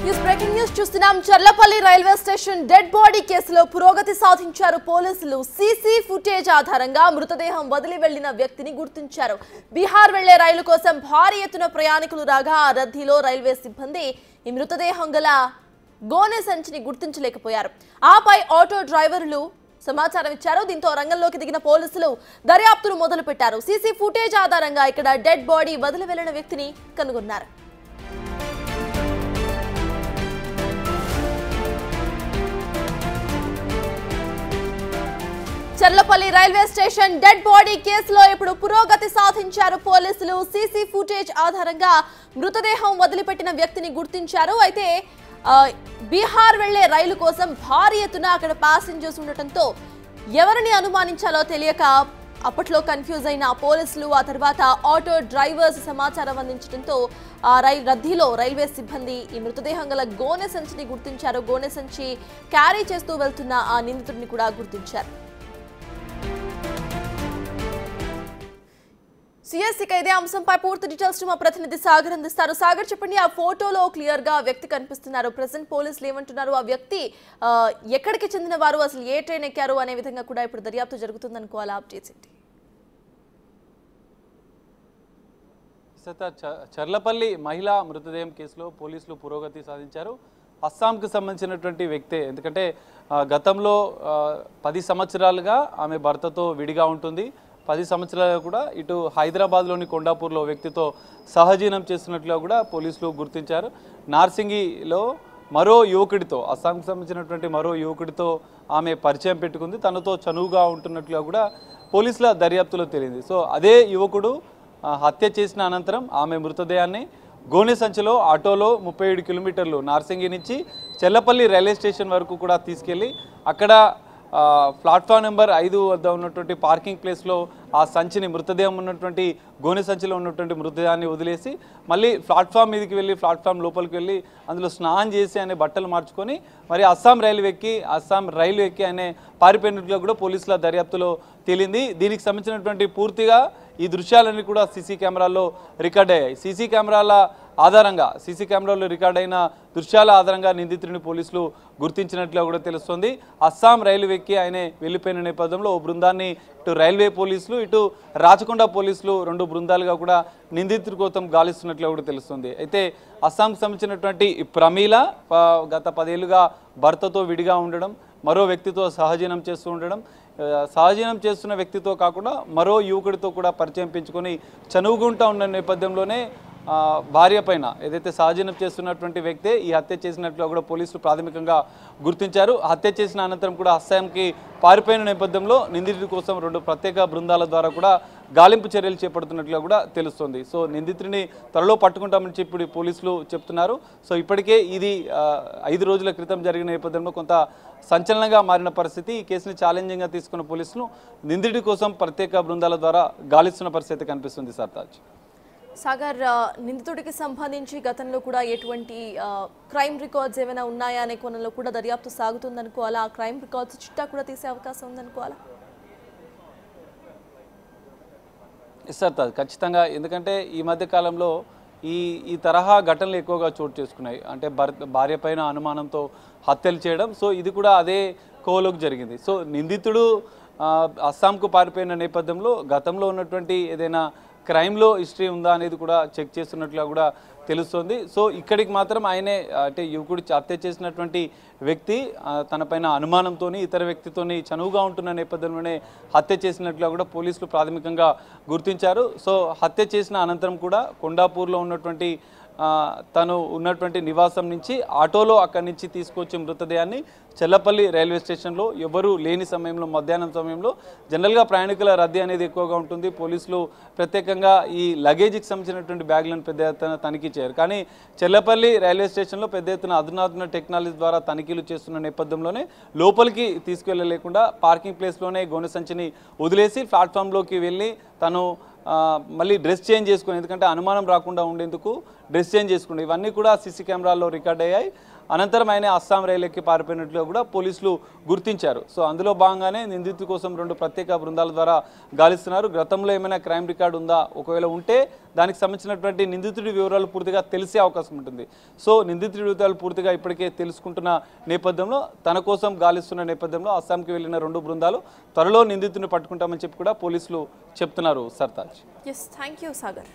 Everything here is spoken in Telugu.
బ్రేకింగ్ న్యూస్ చూస్తున్నాం. Cherlapally railway station dead body కేసులో పురోగతి సాధించారు పోలీసులు. సీసీ ఫుటేజ్ ఆధారంగా మృతదేహం వదిలి వెళ్లిన వ్యక్తిని గుర్తించారు. బీహార్ వెళ్లే రైలు కోసం భారీ ఎత్తున ప్రయాణికులు రాగా ఆ రద్దీలో రైల్వే సిబ్బంది ఈ మృతదేహం గల గోనె సంచిని గుర్తించలేకపోయారు. ఆపై ఆటో డ్రైవర్లు సమాచారం ఇచ్చారు. దీంతో రంగంలోకి దిగిన పోలీసులు దర్యాప్తును మొదలుపెట్టారు. సీసీ ఫుటేజ్ ఆధారంగా ఇక్కడ డెడ్ బాడీ వదిలి వెళ్లిన వ్యక్తిని కనుగొన్నారు. Cherlapally railway station dead body కేసులో ఇప్పుడు పురోగతి సాధించారు పోలీసులు. సీసీ ఫుటేజ్ ఆధారంగా మృతదేహం వదిలిపెట్టిన వ్యక్తిని గుర్తించారు. అయితే బీహార్ వెళ్లే రైలు కోసం భారీ ఎత్తున అక్కడ ప్యాసింజర్స్ ఉండటంతో ఎవరిని అనుమానించాలో తెలియక అప్పట్లో కన్ఫ్యూజ్ అయిన పోలీసులు ఆ తర్వాత ఆటో డ్రైవర్స్ సమాచారం అందించడంతో రద్దీలో రైల్వే సిబ్బంది ఈ మృతదేహం గల గోనె సంచిని గుర్తించారు. గోనె సంచి క్యారీ చేస్తూ వెళ్తున్న ఆ నిందితుడిని కూడా గుర్తించారు. సిఎస్సికి ఇదే అంశంపై పూర్తి డీటెయిల్స్ మా ప్రతినిధి సాగర్ అందిస్తారు. సాగర్, చెప్పండి, ఆ ఫోటోలో క్లియర్ గా వ్యక్తి కనిపిస్తున్నారు. ప్రెసెంట్ పోలీసులు ఏమంటున్నారు? ఆ వ్యక్తి ఎక్కడికి చెందిన వారు, అసలు ఏ ట్రైన్ ఎక్కారు అనే విధంగా కూడా ఇప్పుడు దర్యాప్తు జరుగుతుంది అనుకోవాలా? అప్డేట్స్ ఏంటి? చర్లపల్లి మహిళా మృతదేహం కేసులో పోలీసులు పురోగతి సాధించారు. అస్సాంకు సంబంధించినటువంటి వ్యక్తే. ఎందుకంటే గతంలో 10 సంవత్సరాలుగా ఆమె భర్తతో విడిగా ఉంటుంది. 10 సంవత్సరాలుగా కూడా ఇటు హైదరాబాద్లోని కొండాపూర్లో వ్యక్తితో సహజీవనం చేస్తున్నట్లుగా కూడా పోలీసులు గుర్తించారు. నార్సింగిలో మరో యువకుడితో, అస్సాంకు సంబంధించినటువంటి మరో యువకుడితో ఆమె పరిచయం పెట్టుకుంది. తనతో చనువుగా ఉంటున్నట్లుగా కూడా పోలీసుల దర్యాప్తులో తేలింది. సో అదే యువకుడు హత్య చేసిన అనంతరం ఆమె మృతదేహాన్ని గోనె సంచిలో ఆటోలో 37 కిలోమీటర్లు నార్సింగి నుంచి చర్లపల్లి రైల్వే స్టేషన్ వరకు కూడా తీసుకెళ్ళి అక్కడ ప్లాట్ఫామ్ నెంబర్ 5 వద్ద ఉన్నటువంటి పార్కింగ్ ప్లేస్లో ఆ సంచిని, మృతదేహం ఉన్నటువంటి గోనె సంచిలో ఉన్నటువంటి మృతదేహాన్ని వదిలేసి మళ్ళీ ప్లాట్ఫామ్ మీదకి వెళ్ళి ప్లాట్ఫామ్ లోపలికి వెళ్ళి అందులో స్నానం చేసి అనే బట్టలు మార్చుకొని మరి అస్సాం రైలు ఎక్కి అనే పారిపోయినట్లుగా కూడా పోలీసుల దర్యాప్తులో తేలింది. దీనికి సంబంధించినటువంటి పూర్తిగా ఈ దృశ్యాలన్నీ కూడా సీసీ కెమెరాల్లో రికార్డ్ అయ్యాయి. సీసీ కెమెరాలో రికార్డ్ అయిన దృశ్యాల ఆధారంగా నిందితుడిని పోలీసులు గుర్తించినట్లుగా కూడా తెలుస్తుంది. అస్సాం రైలు ఎక్కి ఆయన వెళ్ళిపోయిన నేపథ్యంలో ఓ బృందాన్ని ఇటు రైల్వే పోలీసులు, ఇటు రాచకొండ పోలీసులు 2 బృందాలుగా కూడా నిందితుడి కోసం గాలిస్తున్నట్లుగా కూడా తెలుస్తుంది. అయితే అస్సాంకు సంబంధించినటువంటి ప్రమీల గత 10 ఏళ్లుగా భర్తతో విడిగా ఉండడం, మరో వ్యక్తితో సహజీవనం చేస్తూ ఉండడం, సహజీవనం చేస్తున్న వ్యక్తితో కాకుండా మరో యువకుడితో కూడా పరిచయం పెంచుకొని చనువుగుంటా ఉన్న నేపథ్యంలోనే భార్య పైన ఏదైతే సహజీవనం చేస్తున్నటువంటి వ్యక్తే ఈ హత్య చేసినట్లు కూడా పోలీసులు ప్రాథమికంగా గుర్తించారు. హత్య చేసిన అనంతరం కూడా అస్సాంకి పారిపోయిన నేపథ్యంలో నిందితుడి కోసం 2 ప్రత్యేక బృందాల ద్వారా కూడా గాలింపు చర్యలు చేపడుతున్నట్లుగా కూడా తెలుస్తుంది. సో నిందితుడిని త్వరలో పట్టుకుంటామని చెప్పి పోలీసులు చెప్తున్నారు. సో ఇప్పటికే ఇది 5 రోజుల క్రితం జరిగిన నేపథ్యంలో కొంత సంచలనంగా మారిన పరిస్థితి. ఈ కేసుని ఛాలెంజింగ్గా తీసుకున్న పోలీసులు నిందితుడి కోసం ప్రత్యేక బృందాల ద్వారా గాలిస్తున్న పరిస్థితి కనిపిస్తుంది. సర్తాజ్, సాగర్, నిందితుడికి సంబంధించి గతంలో కూడా ఎటువంటి క్రైమ్ రికార్డ్స్ ఏమైనా ఉన్నాయా అనే కోణంలో కూడా దర్యాప్తు సాగుతుందనుకోవాలా? ఆ క్రైమ్ రికార్డ్స్ చిట్టా కూడా తీసే అవకాశం ఉందనుకోవాలా? సర్తాజ్, ఖచ్చితంగా. ఎందుకంటే ఈ మధ్య కాలంలో ఈ తరహా ఘటనలు ఎక్కువగా చోటు చేసుకున్నాయి. అంటే భార్య పైన అనుమానంతో హత్యలు చేయడం. సో ఇది కూడా అదే కోవలోకి జరిగింది. సో నిందితుడు అస్సాంకు పారిపోయిన నేపథ్యంలో గతంలో ఉన్నటువంటి ఏదైనా క్రైమ్లో హిస్టరీ ఉందా అనేది కూడా చెక్ చేస్తున్నట్లుగా కూడా తెలుస్తుంది. సో ఇక్కడికి మాత్రం ఆయనే, అంటే యువకుడు హత్య చేసినటువంటి వ్యక్తి తనపైన అనుమానంతో ఇతర వ్యక్తితోని చనువుగా ఉంటున్న నేపథ్యంలోనే హత్య చేసినట్లుగా కూడా పోలీసులు ప్రాథమికంగా గుర్తించారు. సో హత్య చేసిన అనంతరం కూడా కొండాపూర్లో ఉన్నటువంటి తను ఉన్నటువంటి నివాసం నుంచి ఆటోలో అక్కడి నుంచి తీసుకొచ్చే మృతదేహాన్ని చర్లపల్లి రైల్వే స్టేషన్లో ఎవరు లేని సమయంలో, మధ్యాహ్నం సమయంలో జనరల్గా ప్రయాణికుల రద్దీ అనేది ఎక్కువగా ఉంటుంది. పోలీసులు ప్రత్యేకంగా ఈ లగేజీకి సంబంధించినటువంటి బ్యాగులను పెద్ద ఎత్తున తనిఖీ చేయరు. కానీ చర్లపల్లి రైల్వే స్టేషన్లో పెద్ద ఎత్తున అధునాతన టెక్నాలజీ ద్వారా తనిఖీలు చేస్తున్న నేపథ్యంలోనే లోపలికి తీసుకెళ్లలేకుండా పార్కింగ్ ప్లేస్లోనే గోనె సంచిని వదిలేసి ప్లాట్ఫామ్లోకి వెళ్ళి తను మళ్ళీ డ్రెస్ చేంజ్ చేసుకొని, ఎందుకంటే అనుమానం రాకుండా ఉండేందుకు డ్రెస్ చేంజ్ చేసుకున్నాడు. ఇవన్నీ కూడా సీసీ కెమెరాల్లో రికార్డ్ అయ్యాయి. అనంతరం ఆయన అస్సాం రైలు ఎక్కి పారిపోయినట్లు కూడా పోలీసులు గుర్తించారు. సో అందులో భాగంగానే నిందితుడి కోసం 2 ప్రత్యేక బృందాల ద్వారా గాలిస్తున్నారు. గతంలో ఏమైనా క్రైమ్ రికార్డు ఉందా, ఒకవేళ ఉంటే దానికి సంబంధించినటువంటి నిందితుడి వివరాలు పూర్తిగా తెలిసే అవకాశం ఉంటుంది. సో నిందితుడి వివరాలు పూర్తిగా ఇప్పటికే తెలుసుకుంటున్న నేపథ్యంలో, తన కోసం గాలిస్తున్న నేపథ్యంలో అస్సాంకి వెళ్ళిన 2 బృందాలు త్వరలో నిందితుడిని పట్టుకుంటామని చెప్పి కూడా పోలీసులు చెప్తున్నారు. సర్తాజ్. Thank you Sagar.